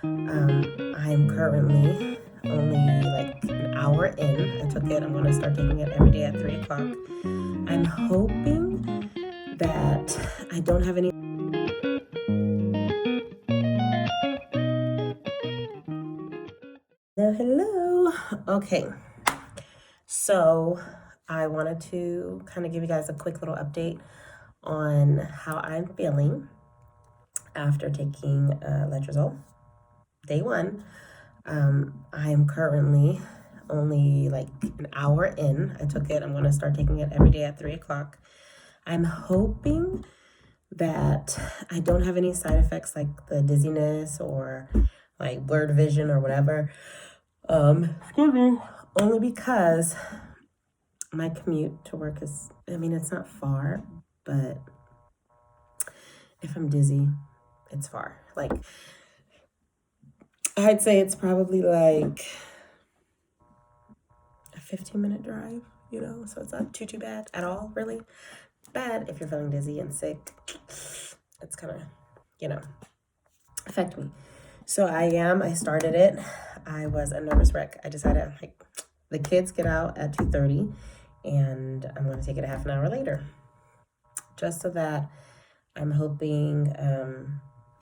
I'm currently only like an hour in. I took it. I'm going to start taking it every day at 3 o'clock. I'm hoping that I don't have any. Hello. Okay. So I wanted to kind of give you guys a quick little update on how I'm feeling after taking Letrozole. Day one. I'm currently only like an hour in. I took it. I'm going to start taking it every day at 3 o'clock. I'm hoping that I don't have any side effects like the dizziness or like blurred vision or whatever. Excuse me. Only because my commute to work is, it's not far, but if I'm dizzy, it's far. Like, I'd say it's probably like a 15-minute drive, so it's not too bad at all, really. Bad if you're feeling dizzy and sick. It's gonna, affect me. So I started it. I was a nervous wreck. I decided, the kids get out at 2:30, and I'm gonna take it a half an hour later. Just so that I'm hoping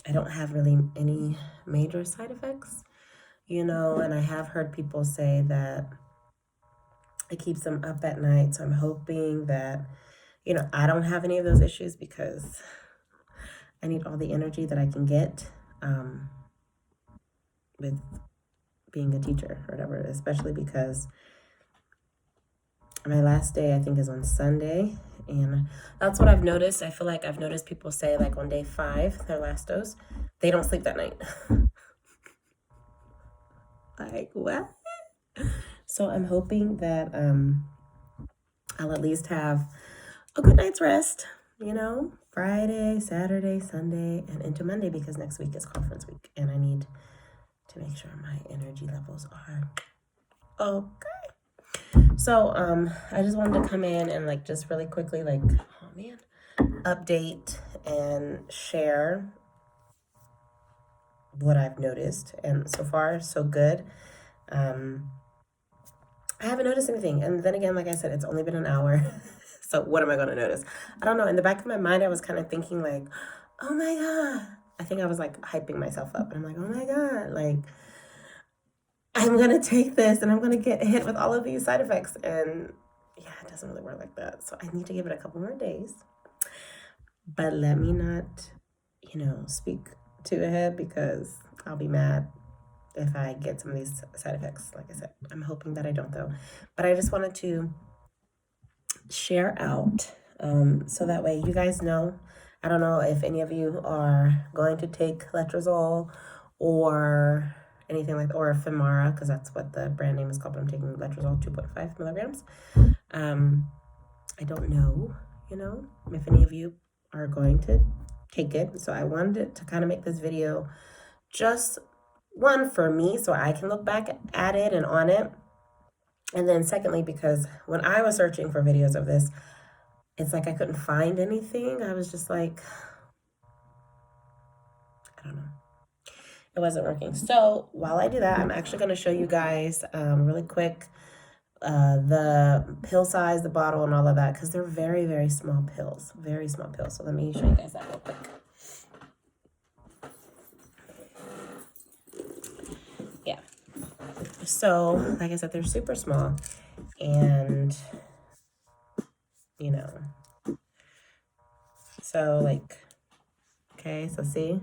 I don't have really any major side effects, and I have heard people say that it keeps them up at night. So I'm hoping that, I don't have any of those issues because I need all the energy that I can get with being a teacher or whatever, especially because my last day, I think, is on Sunday. And that's what I've noticed. I feel like I've noticed people say, like, on day 5, their last dose, they don't sleep that night. Like, what? So I'm hoping that I'll at least have a good night's rest, Friday, Saturday, Sunday, and into Monday, because next week is conference week, and I need to make sure my energy levels are okay. So I just wanted to come in and just really quickly update and share what I've noticed, and so far so good. I haven't noticed anything, and then again, like I said, it's only been an hour. So what am I going to notice? I don't know. In the back of my mind, I was kind of thinking oh my God. I think I was hyping myself up, and I'm like, oh my God, I'm going to take this and I'm going to get hit with all of these side effects. And yeah, it doesn't really work like that. So I need to give it a couple more days. But let me not, speak too ahead, because I'll be mad if I get some of these side effects. Like I said, I'm hoping that I don't, though. But I just wanted to share out so that way you guys know. I don't know if any of you are going to take Letrozole or anything or Femara, because that's what the brand name is called, but I'm taking Letrozole 2.5 milligrams. I don't know, if any of you are going to take it. So I wanted to kind of make this video just one for me, so I can look back at it and on it. And then secondly, because when I was searching for videos of this, it's I couldn't find anything. I was just I don't know. It wasn't working. So while I do that, I'm actually going to show you guys really quick the pill size, the bottle, and all of that, because they're very, very small pills. Very small pills. So let me show you guys that real quick. Yeah. So, like I said, they're super small. And, so okay, so see?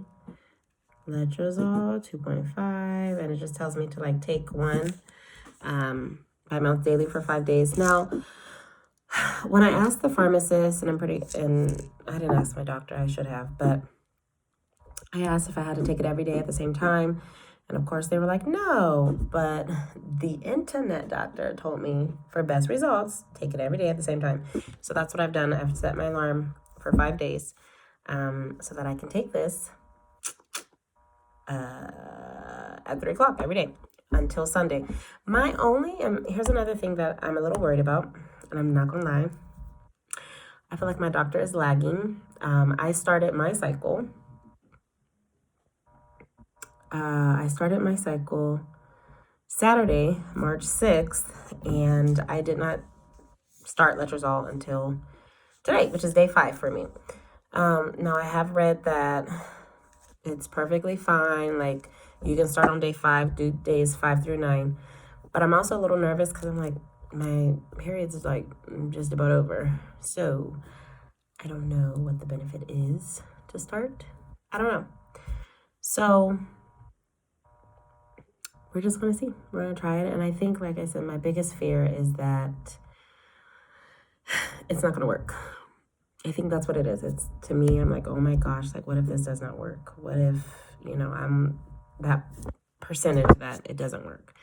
Letrozole 2.5, and it just tells me to take one 5 ml daily for 5 days. Now, when I asked the pharmacist, and I didn't ask my doctor, I should have, but I asked if I had to take it every day at the same time, and of course they were like, no, but the internet doctor told me for best results, take it every day at the same time. So that's what I've done. I've set my alarm for 5 days so that I can take this at 3 o'clock every day until Sunday. Here's another thing that I'm a little worried about, and I'm not gonna lie. I feel like my doctor is lagging. I started my cycle I started my cycle Saturday, March 6th, and I did not start Letrozole until today, which is day 5 for me. Now, I have read that it's perfectly fine. Like, you can start on day 5, do days 5 through 9. But I'm also a little nervous because I'm like, my period's like just about over. So I don't know what the benefit is to start. I don't know. So we're just going to see. We're going to try it. And I think, like I said, my biggest fear is that it's not going to work. I think that's what it is. It's, to me, I'm like, oh my gosh, like, what if this does not work? What if, I'm that percentage that it doesn't work?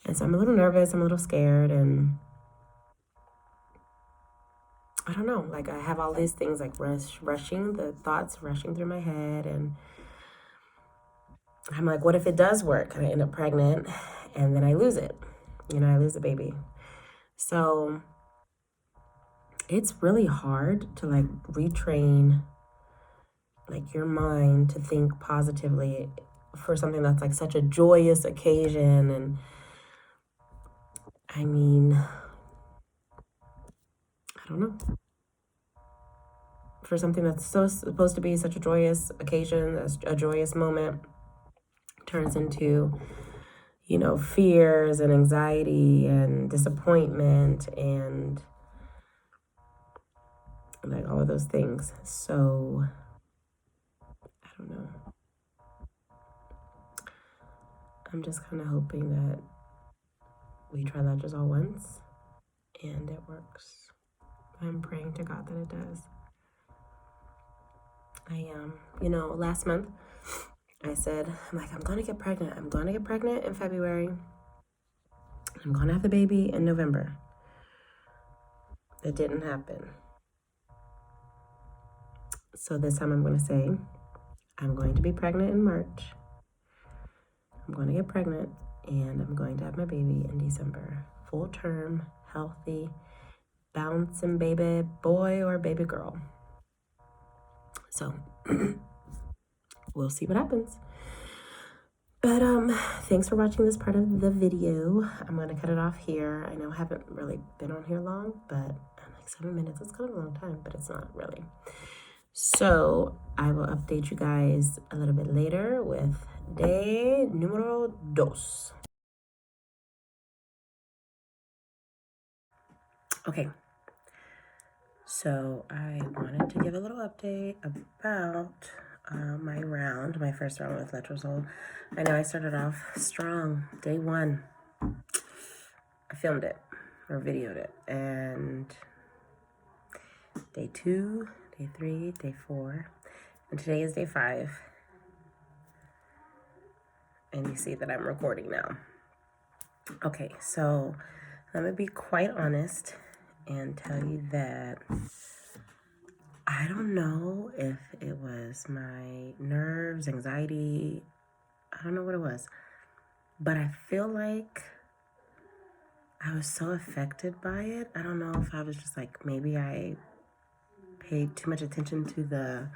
And so I'm a little nervous. I'm a little scared. And I don't know. Like, I have all these things like the thoughts rushing through my head. And I'm like, what if it does work? And I end up pregnant and then I lose it. I lose the baby. So it's really hard to like retrain like your mind to think positively for something that's like such a joyous occasion. And I mean, I don't know, for something that's so supposed to be such a joyous occasion, a joyous moment, turns into fears and anxiety and disappointment and like all of those things. So I don't know. I'm just kind of hoping that we try Letrozole once and it works. I'm praying to God that it does. Last month I said, I'm going to get pregnant. I'm going to get pregnant in February. I'm going to have the baby in November. It didn't happen. So this time I'm going to say, I'm going to be pregnant in March. I'm going to get pregnant and I'm going to have my baby in December. Full term, healthy, bouncing baby boy or baby girl. So we'll see what happens. But thanks for watching this part of the video. I'm going to cut it off here. I know I haven't really been on here long, but like 7 minutes. It's kind of a long time, but it's not really. So I will update you guys a little bit later with day número 2. Okay. So I wanted to give a little update about my first round with Letrozole. I know I started off strong, day 1. I filmed it or videoed it, and day 2, day 3, day 4, and today is day 5. And you see that I'm recording now. Okay, so let me be quite honest and tell you that I don't know if it was my nerves, anxiety, I don't know what it was, but I feel like I was so affected by it. I don't know if I was just like, maybe I paid too much attention to the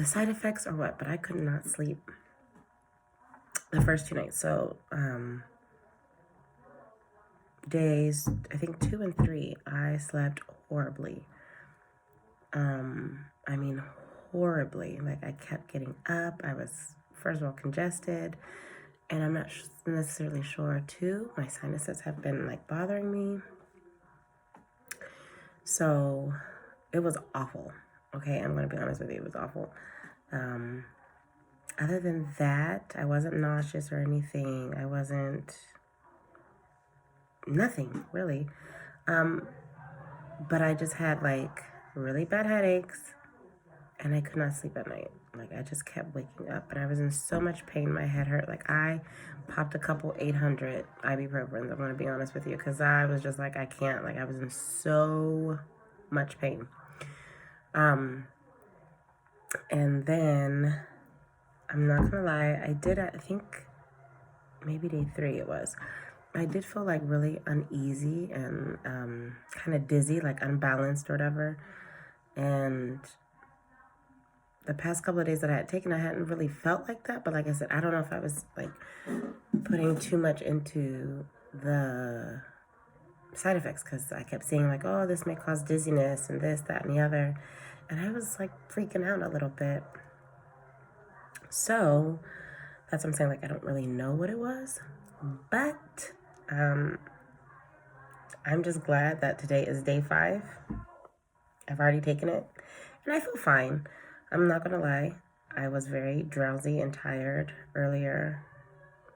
side effects or what, but I could not sleep the first 2 nights. So days, I think 2 and 3, I slept horribly. I mean, horribly. Like, I kept getting up. I was, first of all, congested, and I'm not necessarily sure, too. My sinuses have been, like, bothering me. So, it was awful. Okay, I'm going to be honest with you. It was awful. Other than that, I wasn't nauseous or anything. I wasn't... nothing, really. But I just had, like, really bad headaches, and I could not sleep at night. Like, I just kept waking up, and I was in so much pain. My head hurt. Like, I popped a couple 800 ibuprofens, I'm going to be honest with you, because I was just like, I can't. Like, I was in so much pain. And then, I'm not going to lie, I think maybe day 3 it was. I did feel like really uneasy and kind of dizzy, like unbalanced or whatever. And the past couple of days that I had taken, I hadn't really felt like that. But like I said, I don't know if I was like putting too much into the side effects, because I kept seeing like, oh, this may cause dizziness and this, that, and the other. And I was like freaking out a little bit. So that's what I'm saying. Like, I don't really know what it was. But I'm just glad that today is day 5. I've already taken it. And I feel fine. I'm not going to lie. I was very drowsy and tired earlier.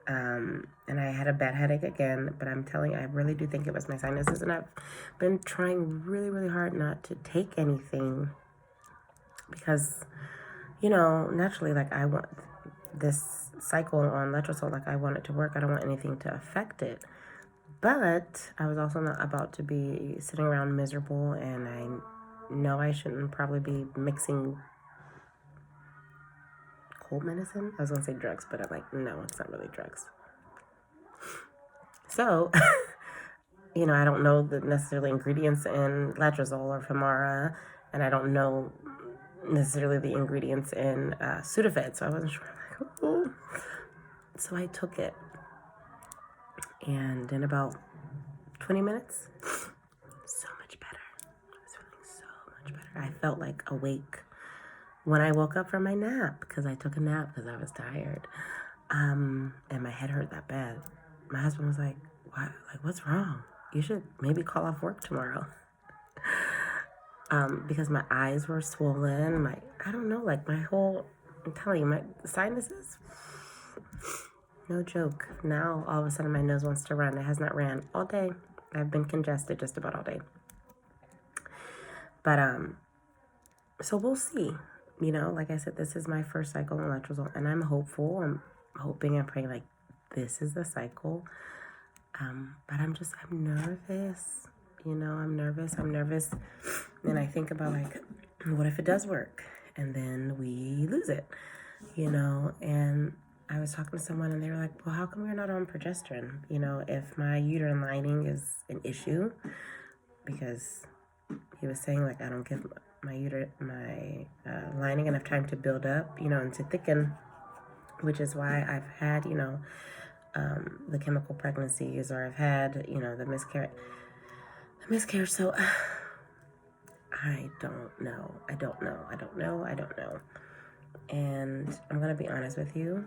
And I had a bad headache again, but I'm telling you, I really do think it was my sinuses, and I've been trying really, really hard not to take anything because, you know, naturally, like, I want this cycle on Letrozole, like, I want it to work. I don't want anything to affect it. But I was also not about to be sitting around miserable, and I know I shouldn't probably be mixing cold medicine. I was going to say drugs, but I'm like, no, it's not really drugs. So, you know, I don't know the necessarily ingredients in Letrozole or Femara, and I don't know necessarily the ingredients in Sudafed, so I wasn't sure. Like, oh. So I took it, and in about 20 minutes, so much better. I was feeling so much better. I felt like awake when I woke up from my nap, because I took a nap because I was tired, and my head hurt that bad. My husband was like, "What? Like, what's wrong? You should maybe call off work tomorrow." Because my eyes were swollen. I don't know, like my whole, I'm telling you, my sinuses, no joke. Now, all of a sudden, my nose wants to run. It has not ran all day. I've been congested just about all day. But, so we'll see. You know, like I said, this is my first cycle on Letrozole, and I'm hopeful. I'm hoping and praying, like, this is the cycle. But I'm nervous. You know, I'm nervous. And I think about, like, what if it does work? And then we lose it, you know? And I was talking to someone, and they were like, well, how come you're not on progesterone? You know, if my uterine lining is an issue, because he was saying, like, I don't give my lining enough time to build up, you know, and to thicken, which is why I've had, you know, the chemical pregnancies, or I've had, you know, the miscarriage. So I don't know. And I'm going to be honest with you.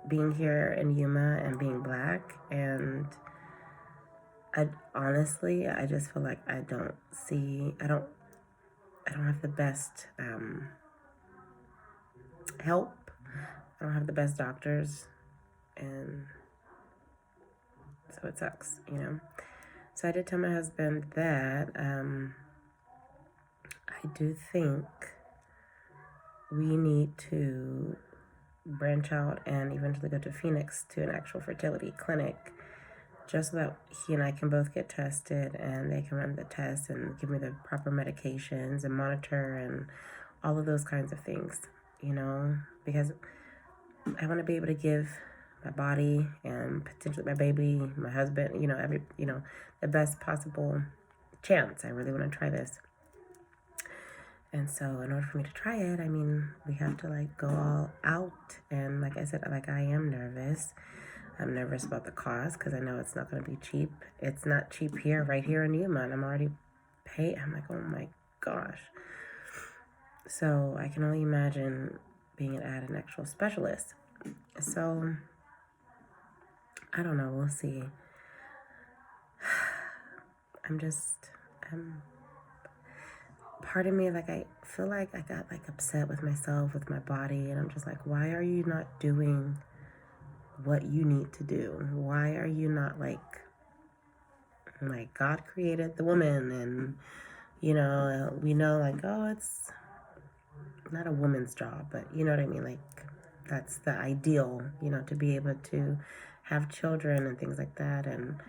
Being here in Yuma and being Black, and I just feel like I don't have the best help. I don't have the best doctors, and so it sucks, you know. So I did tell my husband that I do think we need to branch out and eventually go to Phoenix to an actual fertility clinic, just so that he and I can both get tested, and they can run the tests and give me the proper medications and monitor and all of those kinds of things, you know, because I want to be able to give my body and potentially my baby, my husband, you know, the best possible chance. I really want to try this. And so in order for me to try it, I mean, we have to, like, go all out. And like I said, like, I am nervous. I'm nervous about the cost, because I know it's not going to be cheap. It's not cheap here, right here in Yuma. And I'm already paid. I'm like, oh my gosh. So I can only imagine being at an actual specialist. So I don't know. We'll see. Part of me, like, I feel like I got, like, upset with myself, with my body, and I'm just like, why are you not doing what you need to do? Why are you not, like God created the woman, and, you know, we know, like, oh, it's not a woman's job, but you know what I mean? Like, that's the ideal, you know, to be able to have children and things like that. And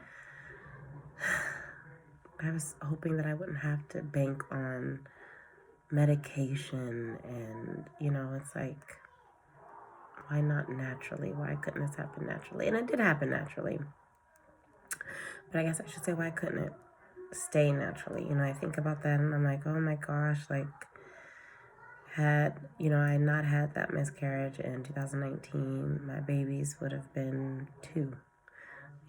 I was hoping that I wouldn't have to bank on medication, and, you know, it's like, why not naturally? Why couldn't this happen naturally? And it did happen naturally. But I guess I should say, why couldn't it stay naturally? You know, I think about that, and I'm like, oh my gosh, like, had, I not had that miscarriage in 2019, my babies would have been 2,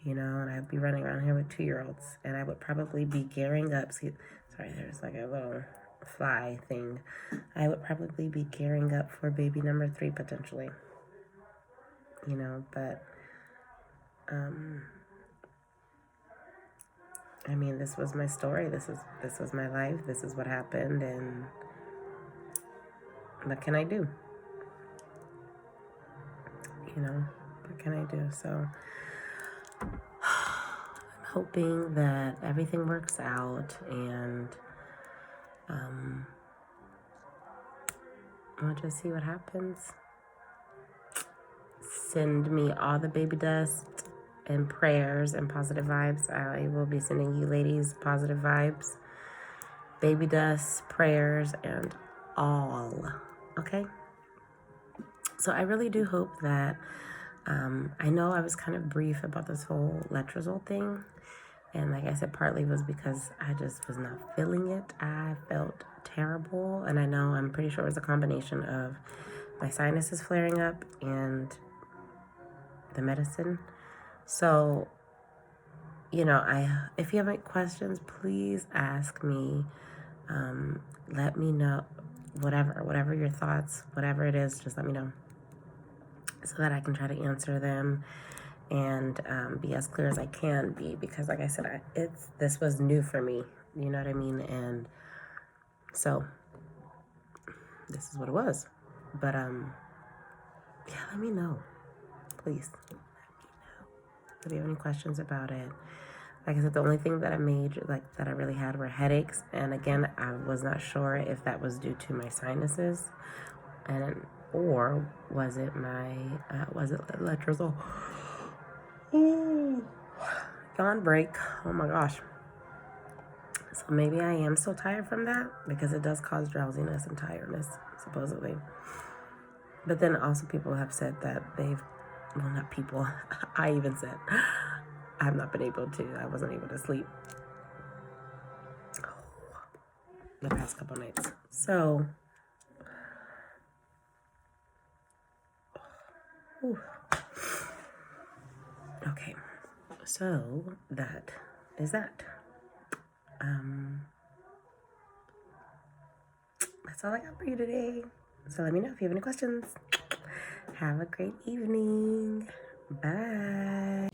and I'd be running around here with 2-year-olds, and I would probably be gearing up. Sorry, there's like a little fly thing. I would probably be gearing up for baby number 3 potentially, but I mean, this was my story. This was my life. This is what happened, and what can I do? What can I do? So I'm hoping that everything works out, and we'll just see what happens. Send me all the baby dust and prayers and positive vibes. I will be sending you ladies positive vibes, baby dust, prayers, and all. Okay? So I really do hope that, I know I was kind of brief about this whole Letrozole thing. And like I said, partly was because I just was not feeling it. I felt terrible. And I know, I'm pretty sure it was a combination of my sinuses flaring up and the medicine. So, if you have any questions, please ask me. Let me know, whatever your thoughts, whatever it is, just let me know so that I can try to answer them and be as clear as I can be, because like I said, this was new for me, you know what I mean? And so this is what it was. But yeah, let me know, please. Let me know if you have any questions about it. Like I said, the only thing that I really had were headaches, and again, I was not sure if that was due to my sinuses, or was it Letrozole? Ooh, yawn break. Oh my gosh. So maybe I am still tired from that, because it does cause drowsiness and tiredness, supposedly. But then also people have said that not people, I even said, I have not been able to, I wasn't able to sleep the past couple nights. So, okay, so that is that. That's all I got for you today. So let me know if you have any questions. Have a great evening. Bye.